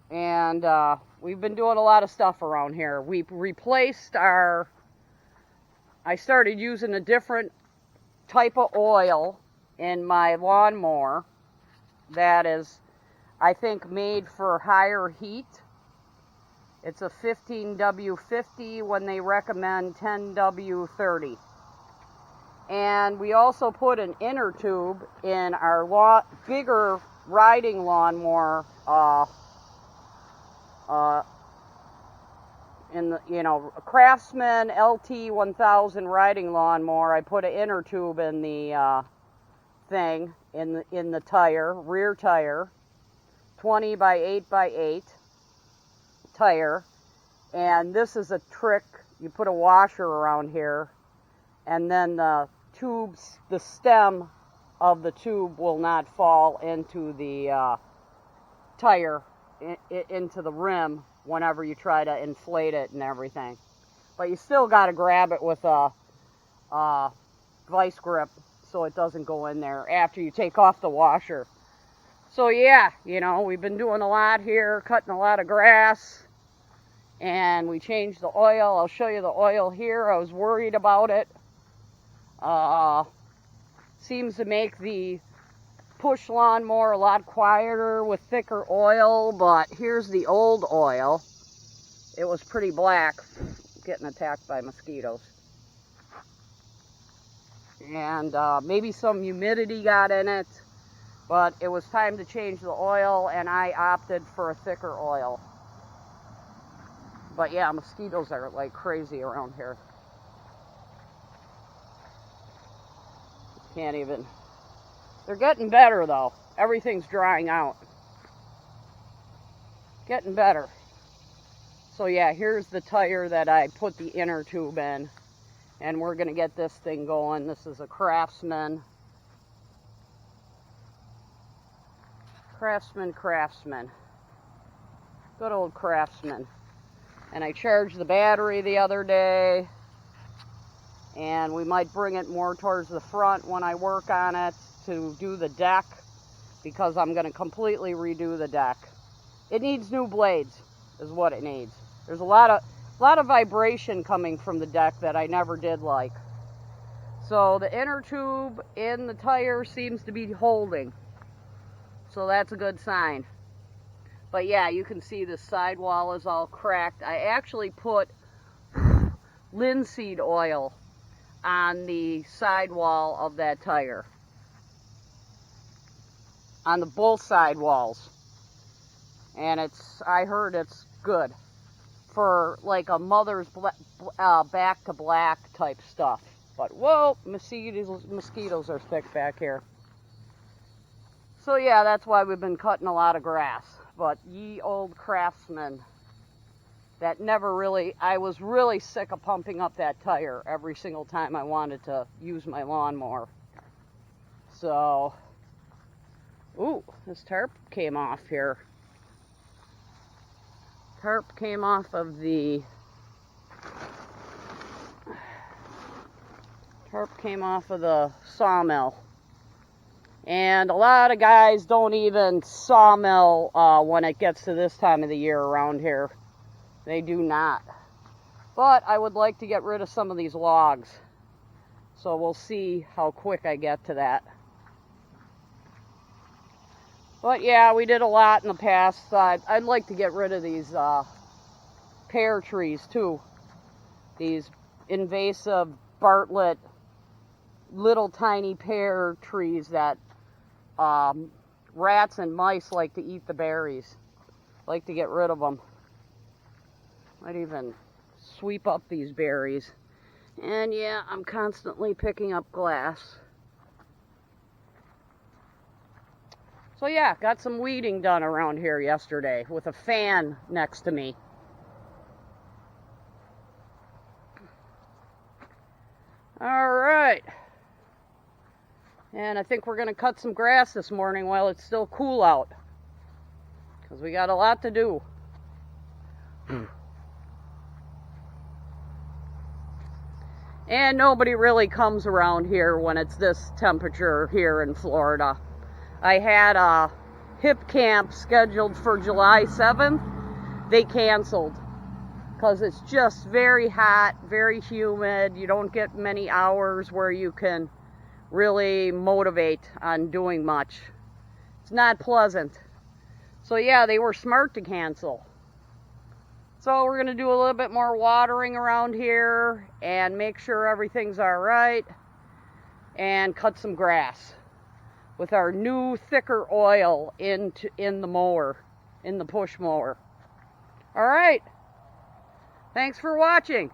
And we've been doing a lot of stuff around here. We replaced I started using a different type of oil in my lawnmower that is, I think, made for higher heat. It's a 15W50 when they recommend 10W30. And we also put an inner tube in our bigger riding lawnmower, in the, Craftsman LT1000 riding lawnmower. I put an inner tube in the thing, in the tire, rear tire, 20 by 8 by 8 tire. And this is a trick. You put a washer around here, and then the stem of the tube will not fall into the tire, into the rim whenever you try to inflate it and everything. But you still got to grab it with a vice grip so it doesn't go in there after you take off the washer. So yeah, we've been doing a lot here, cutting a lot of grass, and we changed the oil. I'll show you the oil here. I was worried about it. Seems to make the push lawnmower a lot quieter with thicker oil, but here's the old oil. It was pretty black, getting attacked by mosquitoes. And maybe some humidity got in it, but it was time to change the oil, and I opted for a thicker oil. But yeah, mosquitoes are like crazy around here. Can't even. They're getting better though. Everything's drying out. Getting better. So yeah, here's the tire that I put the inner tube in. And we're going to get this thing going. This is a Craftsman. Craftsman. Good old Craftsman. And I charged the battery the other day. And we might bring it more towards the front when I work on it to do the deck, because I'm going to completely redo the deck. It needs new blades, is what it needs. There's a lot of vibration coming from the deck that I never did like. So the inner tube in the tire seems to be holding. So that's a good sign. But yeah, you can see the sidewall is all cracked. I actually put linseed oil on the sidewall of that tire, on the both sidewalls, and I heard it's good for like a mother's back to black type stuff. But whoa, mosquitoes are thick back here. So yeah, that's why we've been cutting a lot of grass. But ye old Craftsman, that never really, I was really sick of pumping up that tire every single time I wanted to use my lawnmower. So, ooh, this tarp came off here. Tarp came off of the sawmill. And a lot of guys don't even sawmill when it gets to this time of the year around here. They do not. But I would like to get rid of some of these logs. So we'll see how quick I get to that. But yeah, we did a lot in the past. I'd like to get rid of these pear trees too. These invasive Bartlett little tiny pear trees that rats and mice like to eat the berries. Like to get rid of them. Might even sweep up these berries. And yeah, I'm constantly picking up glass. So yeah, got some weeding done around here yesterday with a fan next to me. Alright. And I think we're going to cut some grass this morning while it's still cool out. Because we got a lot to do. And nobody really comes around here when it's this temperature here in Florida. I had hip camp scheduled for July 7th, they canceled because it's just very hot, very humid. You don't get many hours where you can really motivate on doing much. It's not pleasant. So yeah, they were smart to cancel. So we're going to do a little bit more watering around here and make sure everything's all right, and cut some grass with our new thicker oil in the mower, in the push mower. All right. Thanks for watching.